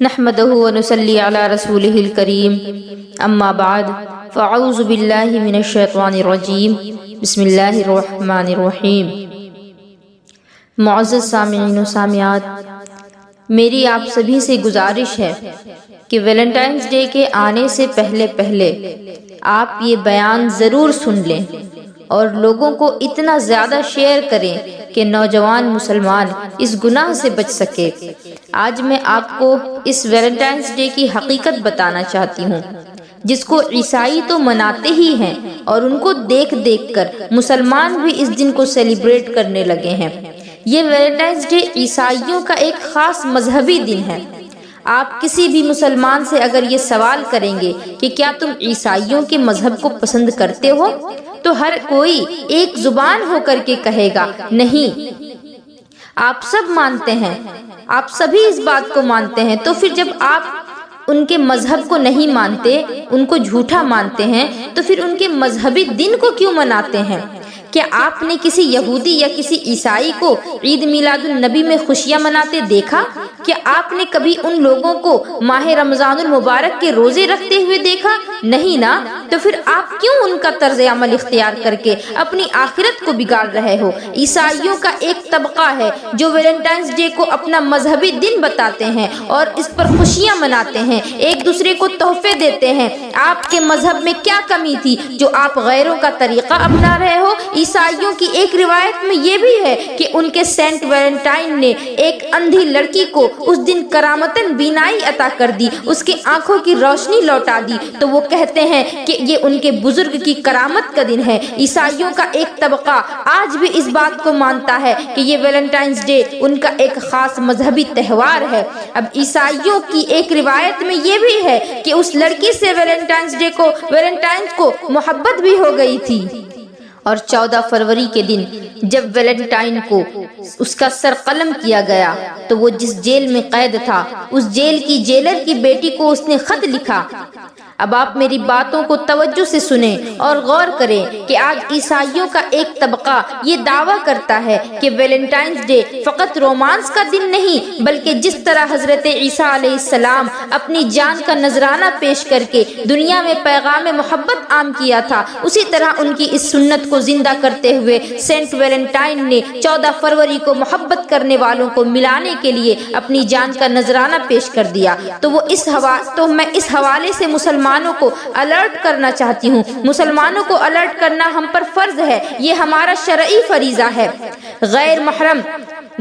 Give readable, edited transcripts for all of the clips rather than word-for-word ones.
نحمده ونصلي على رسوله الكريم اما بعد فاعوذ باللہ من الشیطان الرجیم بسم اللہ الرحمن الرحیم۔ معزز سامعین و سامعات، میری آپ سبھی سے گزارش ہے کہ ویلنٹائنز ڈے کے آنے سے پہلے آپ یہ بیان ضرور سن لیں اور لوگوں کو اتنا زیادہ شیئر کریں کہ نوجوان مسلمان اس گناہ سے بچ سکے۔ آج میں آپ کو اس ویلنٹائنز ڈے کی حقیقت بتانا چاہتی ہوں، جس کو عیسائی تو مناتے ہی ہیں اور ان کو دیکھ کر مسلمان بھی اس دن کو سیلیبریٹ کرنے لگے ہیں۔ یہ ویلنٹائنز ڈے عیسائیوں کا ایک خاص مذہبی دن ہے۔ آپ کسی بھی مسلمان سے اگر یہ سوال کریں گے کہ کیا تم عیسائیوں کے مذہب کو پسند کرتے ہو، تو ہر کوئی ایک زبان ہو کر کے کہے گا نہیں۔ آپ سب مانتے ہیں، آپ سبھی اس بات کو مانتے ہیں، تو پھر جب آپ ان کے مذہب کو نہیں مانتے، ان کو جھوٹا مانتے ہیں، تو پھر ان کے مذہبی دن کو کیوں مناتے ہیں؟ کیا آپ نے کسی یہودی یا کسی عیسائی کو عید میلاد النبی میں خوشیاں مناتے دیکھا؟ کیا آپ نے کبھی ان لوگوں کو ماہ رمضان المبارک کے روزے رکھتے ہوئے دیکھا؟ نہیں نا، تو پھر آپ کیوں ان کا طرز عمل اختیار کر کے اپنی آخرت کو بگاڑ رہے ہو؟ عیسائیوں کا ایک طبقہ ہے جو ویلنٹائنز ڈے کو اپنا مذہبی دن بتاتے ہیں اور اس پر خوشیاں مناتے ہیں، ایک دوسرے کو تحفے دیتے ہیں۔ آپ کے مذہب میں کیا کمی تھی جو آپ غیروں کا طریقہ اپنا رہے ہو؟ عیسائیوں کی ایک روایت میں یہ بھی ہے کہ ان کے سینٹ ویلنٹائن نے ایک اندھی لڑکی کو اس دن کرامتاً بینائی عطا کر دی، اس کے آنکھوں کی روشنی لوٹا دی، تو وہ کہتے ہیں کہ یہ ان کے بزرگ کی کرامت کا دن ہے۔ عیسائیوں کا ایک طبقہ آج بھی اس بات کو مانتا ہے کہ یہ ویلنٹائنز ڈے ان کا ایک خاص مذہبی تہوار ہے۔ اب عیسائیوں کی ایک روایت میں یہ بھی ہے کہ اس لڑکی سے ویلنٹائنز کو محبت بھی ہو گئی تھی، اور 14 فروری کے دن جب ویلنٹائن کو اس کا سر قلم کیا گیا تو وہ جس جیل میں قید تھا، اس جیل کی جیلر کی بیٹی کو اس نے خط لکھا۔ اب آپ میری باتوں کو توجہ سے سنیں اور غور کریں کہ آج عیسائیوں کا ایک طبقہ یہ دعویٰ کرتا ہے کہ ویلنٹائنز ڈے فقط رومانس کا دن نہیں، بلکہ جس طرح حضرت عیسیٰ علیہ السلام اپنی جان کا نذرانہ پیش کر کے دنیا میں پیغام محبت عام کیا تھا، اسی طرح ان کی اس سنت کو زندہ کرتے ہوئے سینٹ ویلنٹائن نے 14 فروری کو محبت کرنے والوں کو ملانے کے لیے اپنی جان کا نذرانہ پیش کر دیا۔ تو میں اس حوالے سے مسلمانوں کو الرٹ کرنا چاہتی ہوں، مسلمانوں کو الرٹ کرنا ہم پر فرض ہے، یہ ہمارا شرعی فریضہ ہے۔ غیر محرم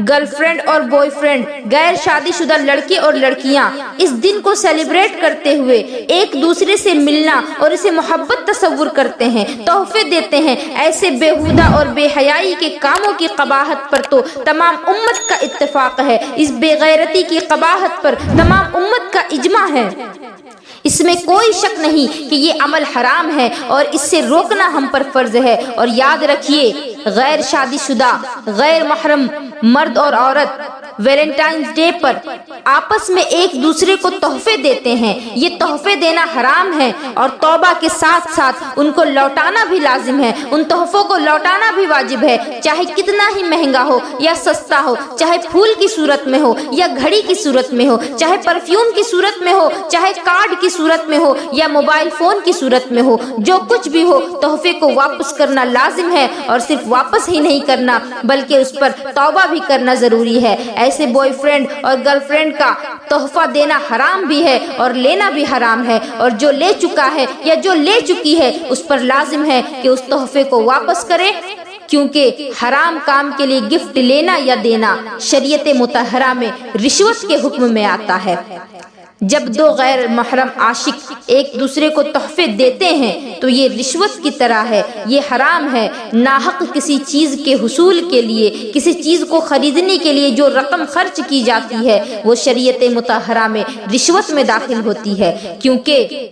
گرل فرینڈ اور بوائے فرینڈ، غیر شادی شدہ لڑکے اور لڑکیاں اس دن کو سیلیبریٹ کرتے ہوئے ایک دوسرے سے ملنا اور اسے محبت تصور کرتے ہیں، تحفے دیتے ہیں۔ ایسے بےہودہ اور بے حیائی کے کاموں کی قباحت پر تو تمام امت کا اتفاق ہے، اس بے غیرتی کی قباحت پر تمام امت کا اجماع ہے۔ اس میں کوئی شک نہیں کہ یہ عمل حرام ہے اور اس سے روکنا ہم پر فرض ہے۔ اور یاد رکھیے، غیر شادی شدہ غیر محرم مرد اور عورت ویلنٹائنز ڈے پر آپس میں ایک دوسرے کو تحفے دیتے ہیں، یہ تحفے دینا حرام ہے اور توبہ کے ساتھ ساتھ ان کو لوٹانا بھی لازم ہے، ان تحفوں کو لوٹانا بھی واجب ہے، چاہے کتنا ہی مہنگا ہو یا سستا ہو، چاہے پھول کی صورت میں ہو یا گھڑی کی صورت میں ہو، چاہے پرفیوم کی صورت میں ہو، چاہے کارڈ کی صورت میں ہو یا موبائل فون کی صورت میں ہو، جو کچھ بھی ہو، تحفے کو واپس کرنا لازم ہے، اور صرف واپس ہی نہیں کرنا بلکہ اس پر توبہ بھی کرنا ضروری ہے۔ ایسے بوائے فرینڈ اور گرل فرینڈ کا تحفہ دینا حرام بھی ہے اور لینا بھی حرام ہے، اور جو لے چکا ہے یا جو لے چکی ہے اس پر لازم ہے کہ اس تحفے کو واپس کرے، کیونکہ حرام کام کے لیے گفٹ لینا یا دینا شریعت مطہرہ میں رشوت کے حکم میں آتا ہے۔ جب دو غیر محرم عاشق ایک دوسرے کو تحفے دیتے ہیں تو یہ رشوت کی طرح ہے، یہ حرام ہے۔ ناحق کسی چیز کے حصول کے لیے، کسی چیز کو خریدنے کے لیے جو رقم خرچ کی جاتی ہے وہ شریعت مطہرہ میں رشوت میں داخل ہوتی ہے، کیونکہ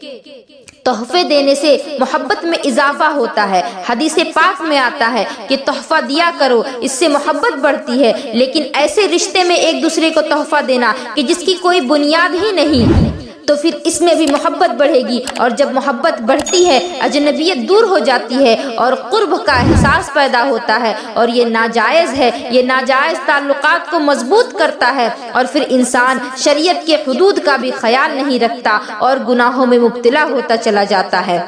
تحفے دینے سے محبت میں اضافہ ہوتا ہے۔ حدیث پاک میں آتا ہے کہ تحفہ دیا کرو، اس سے محبت بڑھتی ہے، لیکن ایسے رشتے میں ایک دوسرے کو تحفہ دینا کہ جس کی کوئی بنیاد ہی نہیں، تو پھر اس میں بھی محبت بڑھے گی، اور جب محبت بڑھتی ہے اجنبیت دور ہو جاتی ہے اور قرب کا احساس پیدا ہوتا ہے، اور یہ ناجائز ہے، یہ ناجائز تعلقات کو مضبوط کرتا ہے، اور پھر انسان شریعت کے حدود کا بھی خیال نہیں رکھتا اور گناہوں میں مبتلا ہوتا چلا جاتا ہے۔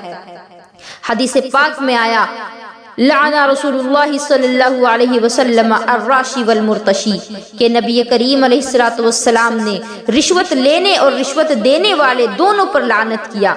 حدیث پاک میں آیا لعن رسول اللہ صلی اللہ علیہ وسلم الراشی والمرتشی، کہ نبی کریم علیہ السلام نے رشوت لینے اور رشوت دینے والے دونوں پر لعنت کیا۔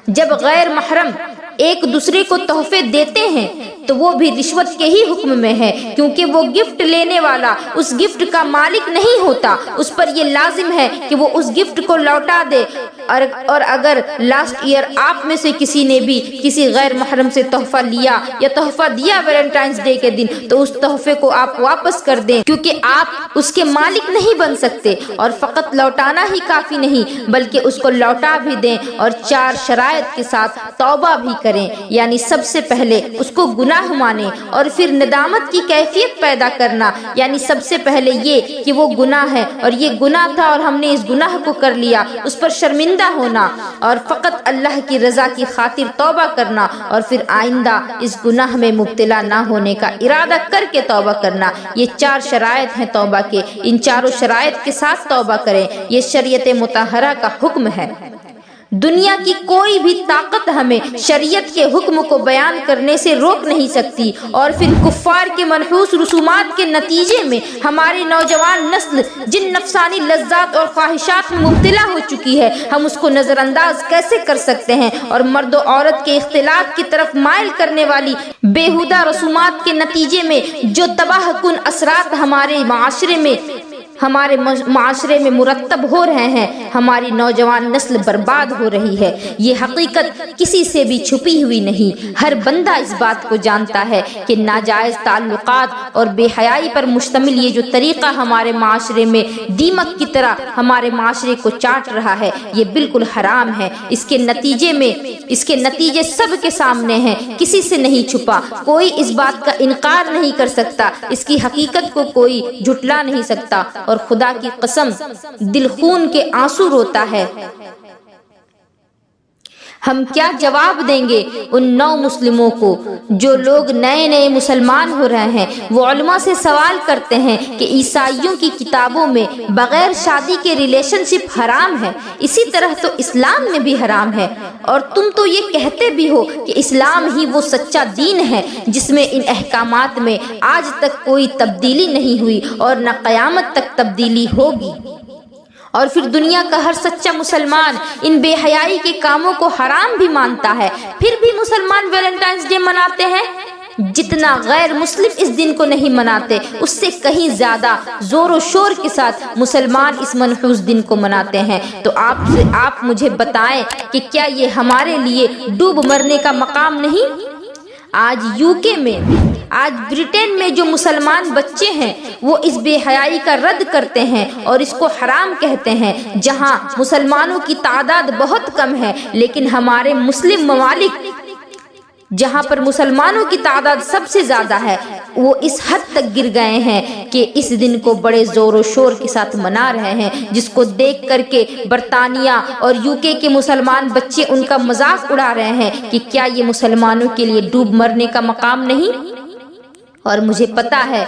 جب غیر محرم ایک دوسرے کو تحفے دیتے ہیں تو وہ بھی رشوت کے ہی حکم میں ہے، کیونکہ وہ گفٹ لینے والا اس گفٹ کا مالک نہیں ہوتا، اس پر یہ لازم ہے کہ وہ اس گفٹ کو لوٹا دے، اور اگر لاسٹ ایئر آپ میں سے کسی نے بھی کسی غیر محرم سے تحفہ لیا یا تحفہ دیا ویلنٹائنز ڈے کے دن، تو اس تحفے کو آپ واپس کر دیں، کیونکہ آپ اس کے مالک نہیں بن سکتے، اور فقط لوٹانا ہی کافی نہیں بلکہ اس کو لوٹا بھی دیں، اور 4 شرائط کے ساتھ توبہ بھی کریں، یعنی سب سے پہلے اس کو گناہ مانیں، اور پھر ندامت کی کیفیت پیدا کرنا، یعنی سب سے پہلے یہ کہ وہ گناہ ہے اور یہ گناہ تھا اور ہم نے اس گناہ کو کر لیا، اس پر شرمندہ ہونا، اور فقط اللہ کی رضا کی خاطر توبہ کرنا، اور پھر آئندہ اس گناہ میں مبتلا نہ ہونے کا ارادہ کر کے توبہ کرنا۔ یہ 4 شرائط ہیں توبہ کے، ان 4 شرائط کے ساتھ توبہ کریں، یہ شریعت مطہرہ کا حکم ہے۔ دنیا کی کوئی بھی طاقت ہمیں شریعت کے حکم کو بیان کرنے سے روک نہیں سکتی، اور پھر کفار کے منحوس رسومات کے نتیجے میں ہماری نوجوان نسل جن نفسانی لذات اور خواہشات میں مبتلا ہو چکی ہے، ہم اس کو نظر انداز کیسے کر سکتے ہیں؟ اور مرد و عورت کے اختلاط کی طرف مائل کرنے والی بیہودہ رسومات کے نتیجے میں جو تباہ کن اثرات ہمارے معاشرے میں مرتب ہو رہے ہیں، ہماری نوجوان نسل برباد ہو رہی ہے۔ یہ حقیقت کسی سے بھی چھپی ہوئی نہیں، ہر بندہ اس بات کو جانتا ہے کہ ناجائز تعلقات اور بے حیائی پر مشتمل یہ جو طریقہ ہمارے معاشرے میں دیمک کی طرح ہمارے معاشرے کو چاٹ رہا ہے، یہ بالکل حرام ہے۔ اس کے نتیجے سب کے سامنے ہیں، کسی سے نہیں چھپا، کوئی اس بات کا انکار نہیں کر سکتا، اس کی حقیقت کو کوئی جھٹلا نہیں سکتا، اور خدا کی قسم دل خون کے آنسو روتا ہے۔ ہم کیا جواب دیں گے ان نو مسلموں کو جو لوگ نئے مسلمان ہو رہے ہیں؟ وہ علماء سے سوال کرتے ہیں کہ عیسائیوں کی کتابوں میں بغیر شادی کے ریلیشن شپ حرام ہے، اسی طرح تو اسلام میں بھی حرام ہے، اور تم تو یہ کہتے بھی ہو کہ اسلام ہی وہ سچا دین ہے جس میں ان احکامات میں آج تک کوئی تبدیلی نہیں ہوئی اور نہ قیامت تک تبدیلی ہوگی۔ اور پھر دنیا کا ہر سچا مسلمان ان بے حیائی کے کاموں کو حرام بھی مانتا ہے، پھر بھی مسلمان ویلنٹائنز ڈے مناتے ہیں۔ جتنا غیر مسلم اس دن کو نہیں مناتے، اس سے کہیں زیادہ زور و شور کے ساتھ مسلمان اس منحوس دن کو مناتے ہیں۔ تو آپ مجھے بتائیں کہ کیا یہ ہمارے لیے ڈوب مرنے کا مقام نہیں؟ آج UK میں، آج برٹن میں جو مسلمان بچے ہیں وہ اس بے حیائی کا رد کرتے ہیں اور اس کو حرام کہتے ہیں، جہاں مسلمانوں کی تعداد بہت کم ہے، لیکن ہمارے مسلم ممالک جہاں پر مسلمانوں کی تعداد سب سے زیادہ ہے، وہ اس حد تک گر گئے ہیں کہ اس دن کو بڑے زور و شور کے ساتھ منا رہے ہیں، جس کو دیکھ کر کے برطانیہ اور UK کے مسلمان بچے ان کا مذاق اڑا رہے ہیں کہ کیا یہ مسلمانوں کے لیے ڈوب مرنے کا مقام نہیں؟ اور مجھے پتا ہے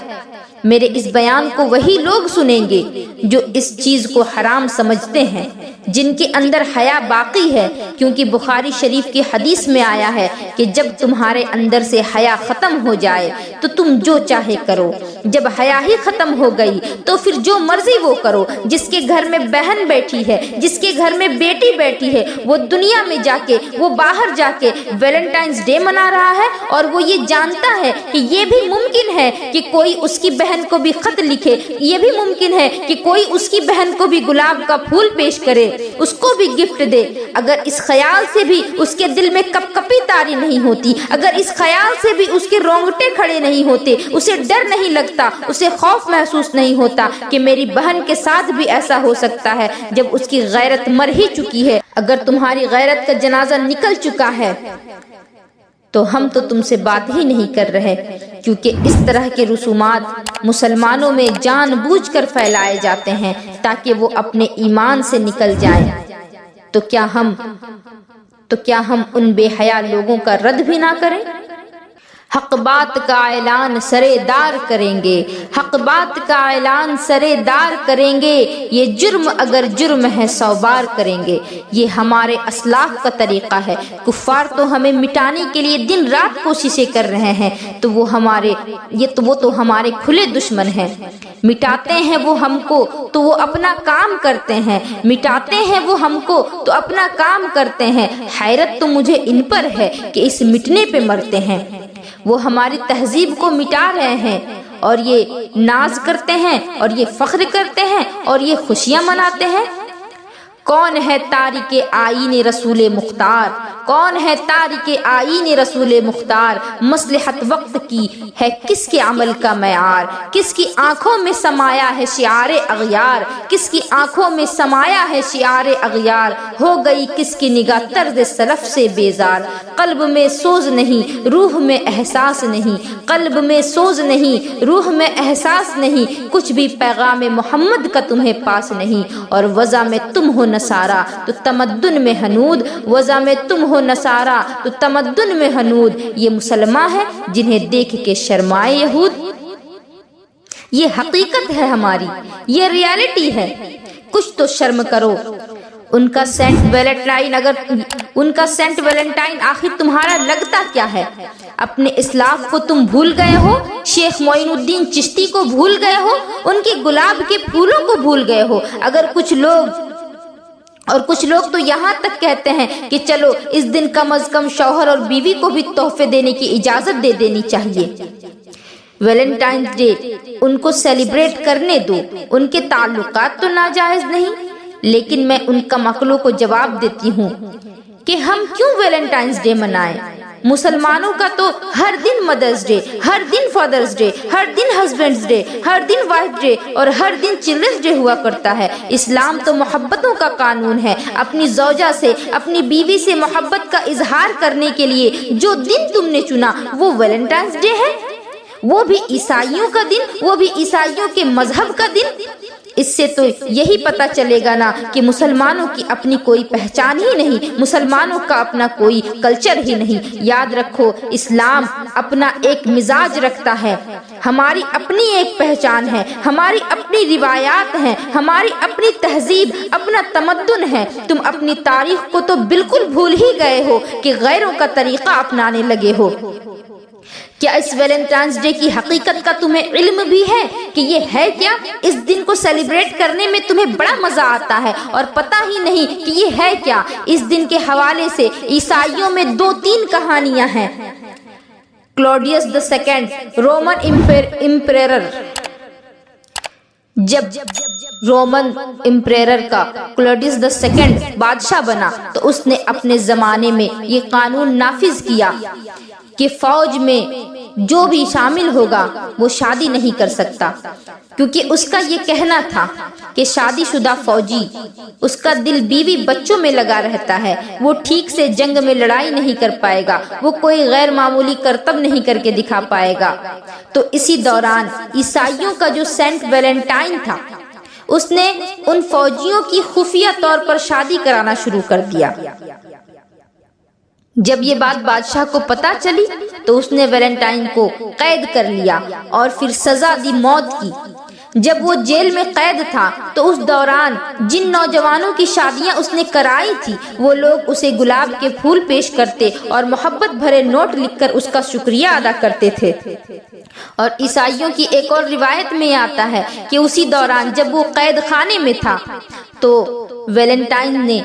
میرے اس بیان کو وہی لوگ سنیں گے جو اس چیز کو حرام سمجھتے ہیں، جن کے اندر حیا باقی ہے، کیونکہ بخاری شریف کی حدیث میں آیا ہے کہ جب تمہارے اندر سے حیا ختم ہو جائے تو تم جو چاہے کرو، جب حیا ہی ختم ہو گئی تو پھر جو مرضی وہ کرو۔ جس کے گھر میں بہن بیٹھی ہے، جس کے گھر میں بیٹی بیٹھی ہے، وہ دنیا میں جا کے، وہ باہر جا کے ویلنٹائنز ڈے منا رہا ہے، اور وہ یہ جانتا ہے کہ یہ بھی ممکن ہے کہ کوئی اس کی بہن کو بھی خط لکھے، یہ بھی ممکن ہے کہ کوئی اس کی بہن کو بھی گلاب کا پھول پیش کرے، اس کو بھی گفٹ دے۔ اگر اس خیال سے بھی اس کے دل میں کپ کپی طاری نہیں ہوتی، اگر اس خیال سے بھی اس کے رونگٹے کھڑے نہیں ہوتے، اسے ڈر نہیں لگتا، اسے خوف محسوس نہیں ہوتا کہ میری بہن کے ساتھ بھی ایسا ہو سکتا ہے جب اس کی غیرت مر ہی چکی ہے، اگر تمہاری غیرت کا جنازہ نکل چکا ہے، تو ہم تو تم سے بات ہی نہیں کر رہے، کیونکہ اس طرح کے رسومات مسلمانوں میں جان بوجھ کر پھیلائے جاتے ہیں تاکہ وہ اپنے ایمان سے نکل جائیں۔ تو کیا ہم ان بے حیا لوگوں کا رد بھی نہ کریں؟ حق بات کا اعلان سرے دار کریں گے، حق بات کا اعلان سرے دار کریں گے، یہ جرم اگر جرم ہے 100 بار کریں گے۔ یہ ہمارے اسلاف کا طریقہ ہے۔ کفار تو ہمیں مٹانے کے لیے دن رات کوششیں کر رہے ہیں، تو وہ تو ہمارے کھلے دشمن ہیں۔ مٹاتے ہیں وہ ہم کو تو وہ اپنا کام کرتے ہیں، مٹاتے ہیں وہ ہم کو تو اپنا کام کرتے ہیں۔ حیرت تو مجھے ان پر ہے کہ اس مٹنے پہ مرتے ہیں۔ وہ ہماری تہذیب کو مٹا رہے ہیں اور یہ ناز کرتے ہیں اور یہ فخر کرتے ہیں اور یہ خوشیاں مناتے ہیں۔ کون ہے تارک آئین رسول مختار؟ کون ہے تارک آئین رسول مختار؟ مصلحت وقت کی ہے کس کے عمل کا معیار؟ کس کی آنکھوں میں سمایا ہے شعار اغیار؟ کس کی آنکھوں میں سمایا ہے شعار اغیار؟ ہو گئی کس کی نگاہ طرز سلف سے بیزار؟ قلب میں سوز نہیں، روح میں احساس نہیں، قلب میں سوز نہیں، روح میں احساس نہیں، کچھ بھی پیغام محمد کا تمہیں پاس نہیں۔ اور وضع میں تم ہو نصارا تو تمدن میں حنود، وضع میں تم ہو نصارا تو تمدن میں حنود۔ یہ مسلمان ہے جنہیں دیکھ کے شرمائے یہود۔ یہ حقیقت ہے ہماری، یہ ریالٹی ہے، کچھ تو شرم کرو۔ ان کا سینٹ ویلنٹائن آخر تمہارا لگتا کیا ہے؟ اپنے اسلاف کو تم بھول گئے ہو؟ شیخ معین الدین چشتی کو بھول گئے ہو؟ ان کے گلاب کے پھولوں کو بھول گئے ہو؟ کچھ لوگ تو یہاں تک کہتے ہیں کہ چلو اس دن کم از کم شوہر اور بیوی کو بھی تحفے دینے کی اجازت دے دینی چاہیے۔ ویلنٹائنز ڈے ان کو سیلیبریٹ کرنے دو، ان کے تعلقات تو ناجائز نہیں، لیکن میں ان کم عقلوں کو جواب دیتی ہوں کہ ہم کیوں ویلنٹائنز ڈے منائیں؟ مسلمانوں کا تو ہر دن مدرز ڈے، ہر دن فادرز ڈے، ہر دن ہسبینڈز ڈے، ہر دن وائف ڈے اور ہر دن چلڈرنز ڈے ہوا کرتا ہے۔ اسلام تو محبتوں کا قانون ہے۔ اپنی زوجہ سے، اپنی بیوی سے محبت کا اظہار کرنے کے لیے جو دن تم نے چنا وہ ویلنٹائنز ڈے ہے، وہ بھی عیسائیوں کا دن، وہ بھی عیسائیوں کے مذہب کا دن۔ اس سے تو یہی پتا چلے گا نا کہ مسلمانوں کی اپنی کوئی پہچان ہی نہیں، مسلمانوں کا اپنا کوئی کلچر ہی نہیں۔ یاد رکھو، اسلام اپنا ایک مزاج رکھتا ہے، ہماری اپنی ایک پہچان ہے، ہماری اپنی روایات ہیں، ہماری اپنی تہذیب، اپنا تمدن ہے۔ تم اپنی تاریخ کو تو بالکل بھول ہی گئے ہو کہ غیروں کا طریقہ اپنانے لگے ہو۔ کیا اس ویلنٹائنز ڈے کی حقیقت کا تمہیں علم بھی ہے کہ یہ ہے کیا؟ اس دن کو سیلیبریٹ کرنے میں تمہیں بڑا مزہ آتا ہے اور پتہ ہی نہیں کہ یہ ہے کیا۔ اس دن کے حوالے سے عیسائیوں میں 2-3 کہانیاں ہیں۔ کلوڈیس II رومن امپریرر، جب رومن امپریرر کا کلوڈیس II بادشاہ بنا تو اس نے اپنے زمانے میں یہ قانون نافذ کیا کہ فوج میں جو بھی شامل ہوگا وہ شادی نہیں کر سکتا، کیونکہ اس کا یہ کہنا تھا کہ شادی شدہ فوجی، اس کا دل بیوی بچوں میں لگا رہتا ہے، وہ ٹھیک سے جنگ میں لڑائی نہیں کر پائے گا، وہ کوئی غیر معمولی کرتب نہیں کر کے دکھا پائے گا۔ تو اسی دوران عیسائیوں کا جو سینٹ ویلنٹائن تھا، اس نے ان فوجیوں کی خفیہ طور پر شادی کرانا شروع کر دیا۔ جب یہ بات بادشاہ کو پتہ چلی تو اس نے ویلنٹائن کو قید کر لیا اور پھر سزا دی موت کی۔ جب وہ جیل میں قید تھا تو اس دوران جن نوجوانوں کی شادیاں اس نے کرائی تھی وہ لوگ اسے گلاب کے پھول پیش کرتے اور محبت بھرے نوٹ لکھ کر اس کا شکریہ ادا کرتے تھے۔ اور عیسائیوں کی ایک اور روایت میں آتا ہے کہ اسی دوران جب وہ قید خانے میں تھا تو ویلنٹائن نے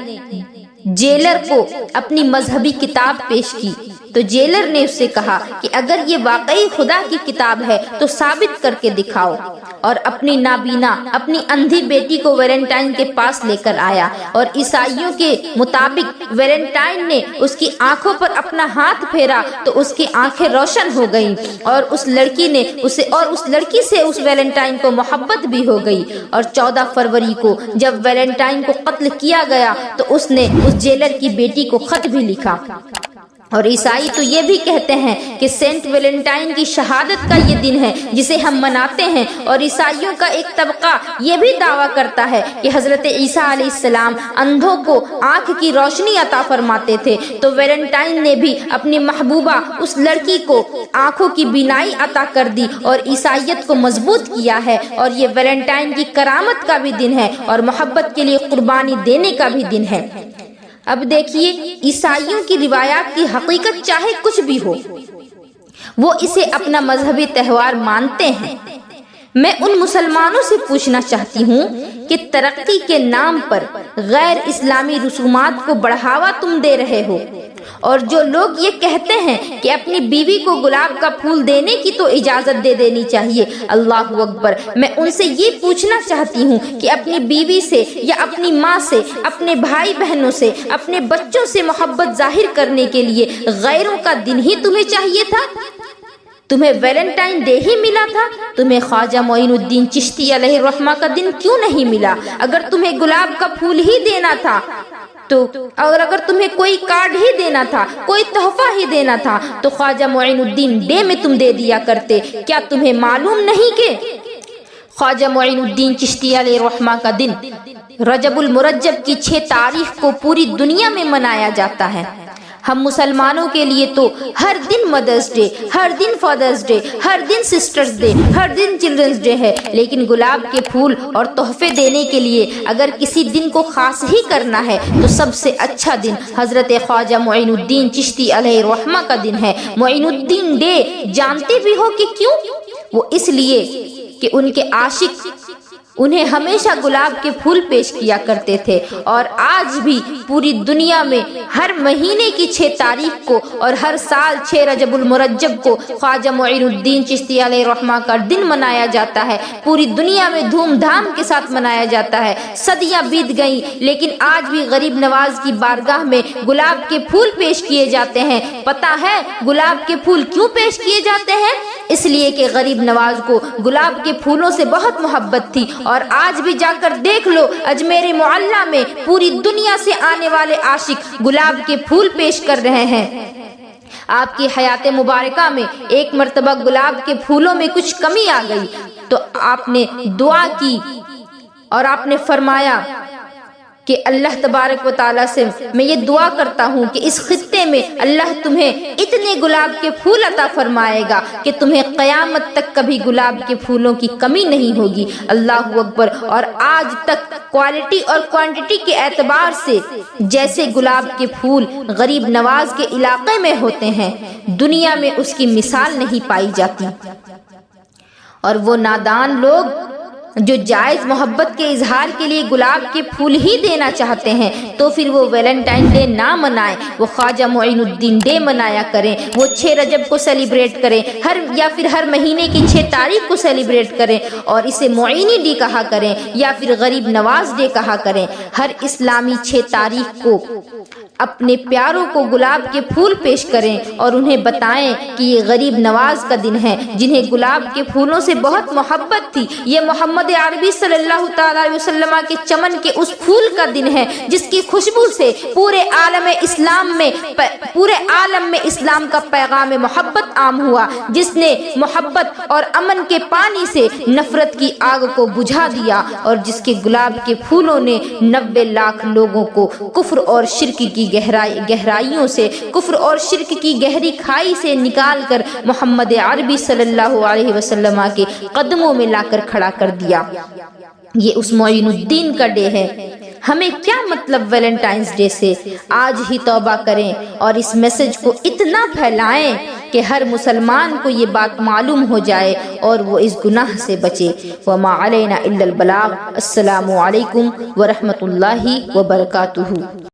جیلر کو اپنی مذہبی کتاب پیش کی، تو جیلر نے اس سے کہا کہ اگر یہ واقعی خدا کی کتاب ہے تو ثابت کر کے دکھاؤ، اور اپنی نابینا، اپنی اندھی بیٹی کو ویلنٹائن کے پاس لے کر آیا، اور عیسائیوں کے مطابق ویلنٹائن نے اس کی آنکھوں پر اپنا ہاتھ پھیرا تو اس کی آنکھیں روشن ہو گئیں، اور اس لڑکی سے اس ویلنٹائن کو محبت بھی ہو گئی۔ اور 14 فروری کو جب ویلنٹائن کو قتل کیا گیا تو اس نے اس جیلر کی بیٹی کو خط بھی لکھا۔ اور عیسائی تو یہ بھی کہتے ہیں کہ سینٹ ویلنٹائن کی شہادت کا یہ دن ہے جسے ہم مناتے ہیں، اور عیسائیوں کا ایک طبقہ یہ بھی دعویٰ کرتا ہے کہ حضرت عیسیٰ علیہ السلام اندھوں کو آنکھ کی روشنی عطا فرماتے تھے، تو ویلنٹائن نے بھی اپنی محبوبہ اس لڑکی کو آنکھوں کی بینائی عطا کر دی اور عیسائیت کو مضبوط کیا ہے، اور یہ ویلنٹائن کی کرامت کا بھی دن ہے اور محبت کے لیے قربانی دینے کا بھی دن ہے۔ اب دیکھیے، عیسائیوں کی روایات کی حقیقت چاہے کچھ بھی ہو، وہ اسے اپنا مذہبی تہوار مانتے ہیں۔ میں ان مسلمانوں سے پوچھنا چاہتی ہوں کہ ترقی کے نام پر غیر اسلامی رسومات کو بڑھاوا تم دے رہے ہو، اور جو لوگ یہ کہتے ہیں کہ اپنی بیوی کو گلاب کا پھول دینے کی تو اجازت دے دینی چاہیے، اللہ اکبر، میں ان سے یہ پوچھنا چاہتی ہوں کہ اپنی بیوی سے یا اپنی ماں سے، اپنے بھائی بہنوں سے، اپنے بچوں سے محبت ظاہر کرنے کے لیے غیروں کا دن ہی تمہیں چاہیے تھا؟ تمہیں ویلنٹائن ڈے ہی ملا تھا؟ تمہیں خواجہ معین الدین چشتی علیہ الرحمہ کا دن کیوں نہیں ملا؟ اگر تمہیں گلاب کا پھول ہی دینا تھا تو، اور اگر تمہیں کوئی کارڈ ہی دینا تھا، کوئی تحفہ ہی دینا تھا، تو خواجہ معین الدین ڈے میں تم دے دیا کرتے۔ کیا تمہیں معلوم نہیں کہ خواجہ معین الدین چشتی علیہ الرحمہ کا دن رجب المرجب کی 6 تاریخ کو پوری دنیا میں منایا جاتا ہے؟ ہم مسلمانوں کے لیے تو ہر دن مدرس ڈے، ہر دن فادرز ڈے، ہر دن سسٹرز ڈے، ہر دن چلڈرنز ڈے ہے، لیکن گلاب کے پھول اور تحفے دینے کے لیے اگر کسی دن کو خاص ہی کرنا ہے تو سب سے اچھا دن حضرت خواجہ معین الدین چشتی علیہ الرحمہ کا دن ہے۔ معین الدین ڈے جانتے بھی ہو کہ کیوں؟ وہ اس لیے کہ ان کے عاشق انہیں ہمیشہ گلاب کے پھول پیش کیا کرتے تھے، اور آج بھی پوری دنیا میں ہر مہینے کی 6 تاریخ کو اور ہر سال 6 رجب المرجب کو خواجہ معین الدین چشتی علیہ الرحمہ کا دن منایا جاتا ہے۔ پوری دنیا میں دھوم دھام کے ساتھ منایا جاتا ہے۔ صدیاں بیت گئیں لیکن آج بھی غریب نواز کی بارگاہ میں گلاب کے پھول پیش کیے جاتے ہیں۔ پتہ ہے گلاب کے پھول کیوں پیش کیے جاتے ہیں؟ اس لیے کہ غریب نواز کو گلاب کے پھولوں سے بہت محبت تھی، اور آج بھی جا کر دیکھ لو اجمیر معلیٰ میں پوری دنیا سے آنے والے عاشق گلاب کے پھول پیش کر رہے ہیں۔ آپ کی حیات مبارکہ میں ایک مرتبہ گلاب کے پھولوں میں کچھ کمی آ گئی تو آپ نے دعا کی اور آپ نے فرمایا کہ اللہ تبارک و تعالیٰ سے میں یہ دعا کرتا ہوں کہ اس خطے میں اللہ تمہیں اتنے گلاب کے پھول عطا فرمائے گا کہ تمہیں قیامت تک کبھی گلاب کے پھولوں کی کمی نہیں ہوگی۔ اللہ اکبر۔ اور آج تک کوالٹی اور کوانٹٹی کے اعتبار سے جیسے گلاب کے پھول غریب نواز کے علاقے میں ہوتے ہیں، دنیا میں اس کی مثال نہیں پائی جاتی۔ اور وہ نادان لوگ جو جائز محبت کے اظہار کے لیے گلاب کے پھول ہی دینا چاہتے ہیں تو پھر وہ ویلنٹائن ڈے نہ منائیں، وہ خواجہ معین الدین ڈے منایا کریں، وہ 6 رجب کو سیلیبریٹ کریں، یا پھر ہر مہینے کی 6 تاریخ کو سیلیبریٹ کریں اور اسے معینی ڈے کہا کریں یا پھر غریب نواز ڈے کہا کریں۔ ہر اسلامی 6 تاریخ کو اپنے پیاروں کو گلاب کے پھول پیش کریں اور انہیں بتائیں کہ یہ غریب نواز کا دن ہے جنہیں گلاب کے پھولوں سے بہت محبت تھی۔ یہ محمد عربی صلی اللہ تعالی علیہ وسلم کے چمن کے اس پھول کا دن ہے جس کی خوشبو سے پورے عالم میں اسلام کا پیغام محبت عام ہوا، جس نے محبت اور امن کے پانی سے نفرت کی آگ کو بجھا دیا، اور جس کے گلاب کے پھولوں نے 90 لاکھ لوگوں کو کفر اور شرک کی گہرائیوں سے، کفر اور شرک کی گہری کھائی سے نکال کر محمد عربی صلی اللہ علیہ وسلم کے قدموں میں لا کر کھڑا کر دیا۔ یہ اس معین الدین کا ڈے ہے۔ ہمیں کیا مطلب ویلنٹائنز ڈے سے؟ آج ہی توبہ کریں اور اس میسج کو اتنا پھیلائیں کہ ہر مسلمان کو یہ بات معلوم ہو جائے اور وہ اس گناہ سے بچے۔ وما علینا الا البلاغ۔ السلام علیکم ورحمۃ اللہ وبرکاتہ۔